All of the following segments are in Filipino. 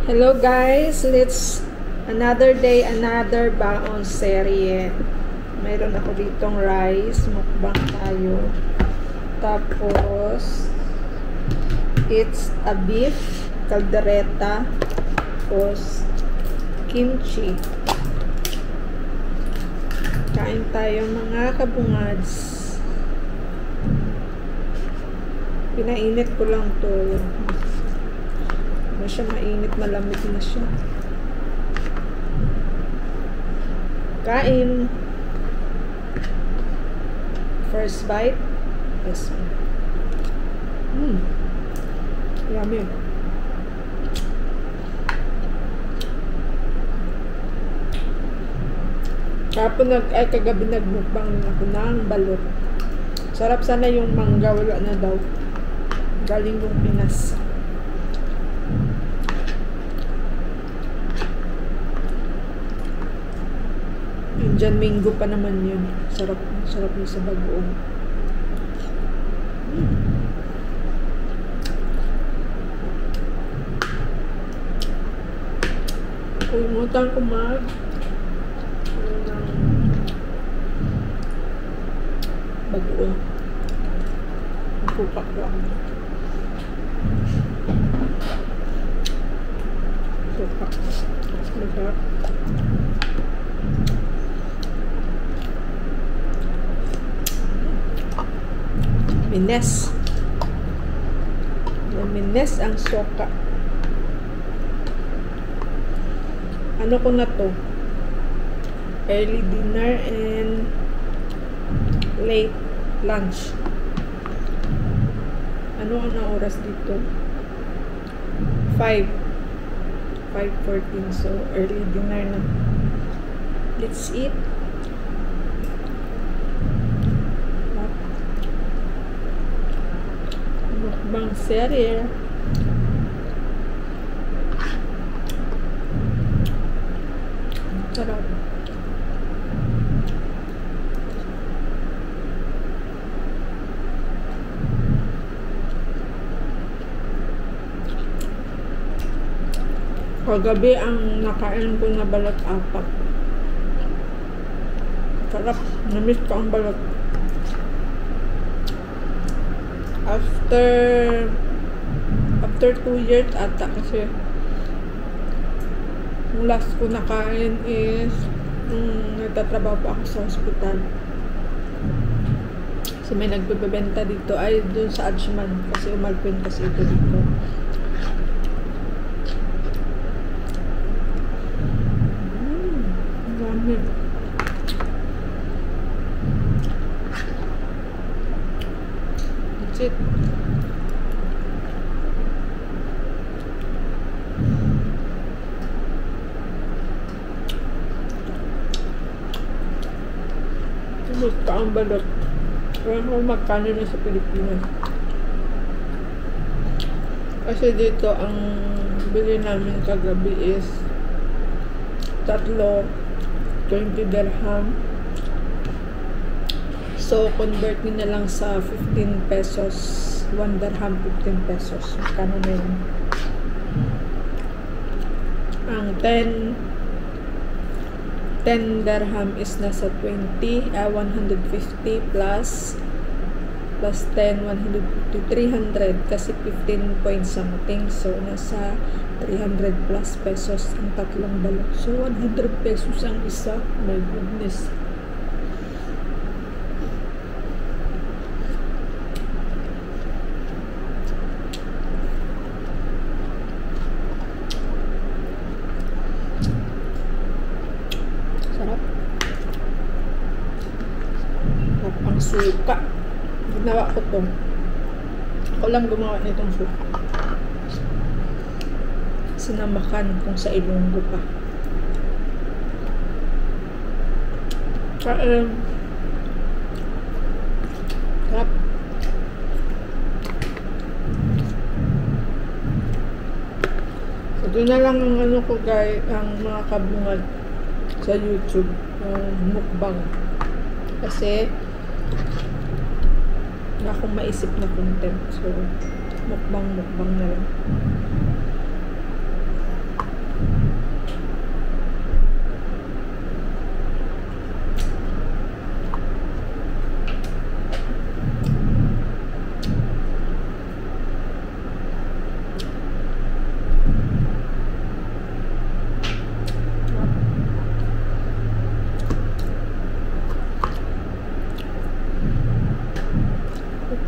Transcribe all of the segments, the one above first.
Hello guys, let's another day, another baon serye. Mayroon ako ditong rice, mukbang tayo. Tapos it's a beef caldereta, tapos kimchi. Kain tayo mga kabungads. Pinainit ko lang to. Na siya mainit, malamig na siya. Kain. First bite. Yes. Yummy. Kagabi nagmukbang ako ng balot. Sarap sana yung mangga, wala na daw. Galing yung Pinas. Indian mango pa naman yun. Sarap yun sa bagoong. Kalimutan ko bagoong. Kupak lang. Kupak. Masarap. Mines. Mines ang soka. Ano ko na to? Early dinner and late lunch. Ano ang oras dito? 5:14. So early dinner na. Let's eat. Mukbang serye. Sarap. Kagabi ang nakain ko na balat 4. Sarap. Namiss ko ang balat. After 2 years ata, kasi yung last ko nakain is nagtatrabaho pa ako sa hospital. So may nagbebenta dito ay doon sa Ajman, kasi umalpin kasi ito dito. Dami. That's it. Gusto ang balot. Kaya ako magkano na sa Pilipinas. Kasi dito ang bili namin kagabi is 3, 20 dirham. So convert nyo na lang sa 15 pesos. 1 dirham 15 pesos. Magkano na yun? Ang 10 dirham is nasa 150 plus 10, 150, 300 kasi 15 point something. So nasa 300 plus pesos ang 3 balot. So 100 pesos ang isa. My goodness. Ang suka. Ginawa ko to. Ako lang gumawa nitong suka. Sinamakan kung sa Ilonggo pa. Sarap. Ito na lang ang ano ko guys, ang mga kabungad sa YouTube, mukbang. Kasi wala akong maisip na content. So, mukbang na lang.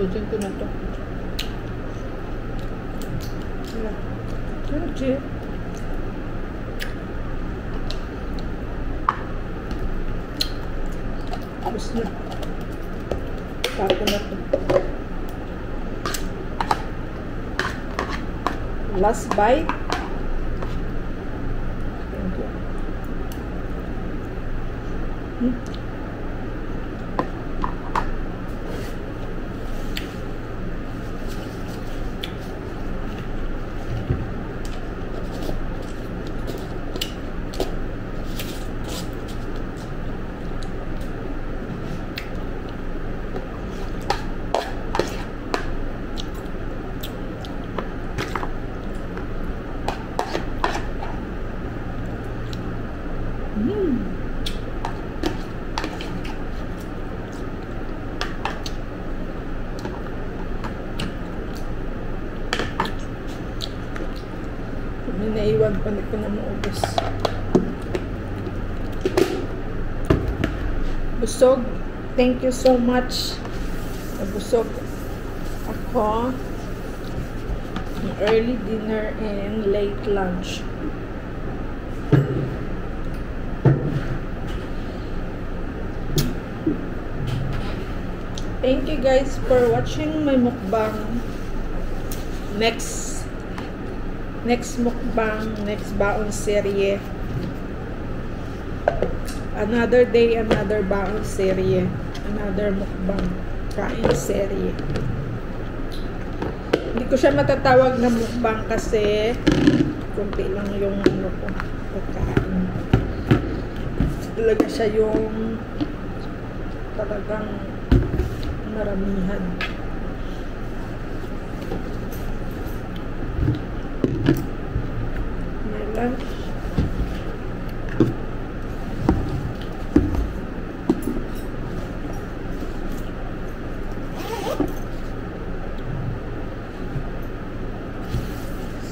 Ubusin ko na to. Wala. Crunchy. Tapos na. Tapo na to. Last bite. Thank you. May naiwan pa, hindi ko na maubos. Busog. Thank you so much. Nabusog ako. Early dinner and late lunch. Thank you guys for watching my mukbang. Next mukbang, next baon serye. Another day, another baon serye. Another mukbang, kain serye. Hindi ko siya matatawag na mukbang kasi kunti lang yung ano ko, pagkain. Talaga siya yung talagang maramihan. My lunch.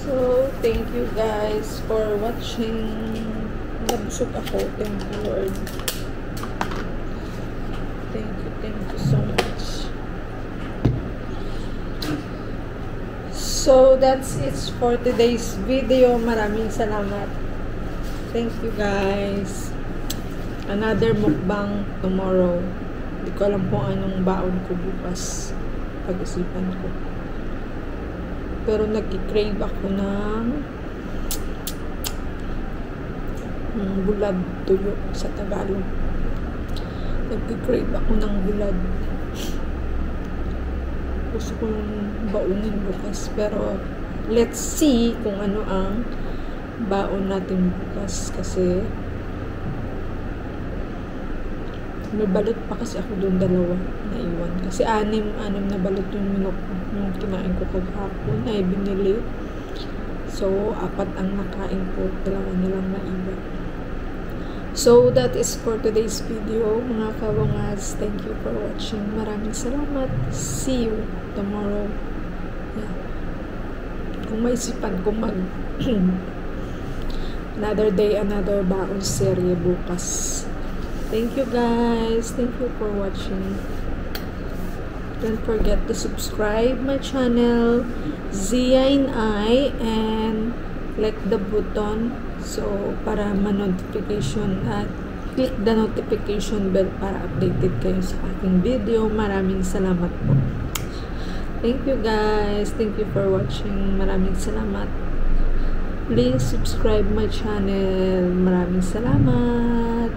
So, thank you guys for watching. Nabusog ako. Thank you, Lord. Thank you so much. So, that's it for today's video. Maraming salamat. Thank you guys. Another mukbang tomorrow. Hindi ko alam kung anong baon ko bukas. Pag-isipan ko. Pero nag-crave ako ng bulad tuyo sa Tagalog. Nag-crave ako ng bulad. Gusto kong baunin bukas. Pero let's see kung ano ang baon natin bukas. Kasi may balot pa kasi ako doon, dalawa na iwan. Kasi anim na balot yung kinain ko kagahapon ay binili. So, 4 ang nakain ko. 2 na lang na iba. So, that is for today's video, mga kawangas. Thank you for watching. Maraming salamat. See you tomorrow. Yeah. Kung maisipan ko another day, another baon serye bukas. Thank you guys. Thank you for watching. Don't forget to subscribe my channel, Zia&I, and click the button so para ma-notification at click the notification bell para updated kayo sa aking video. Maraming salamat po. Thank you guys. Thank you for watching. Maraming salamat. Please subscribe my channel. Maraming salamat.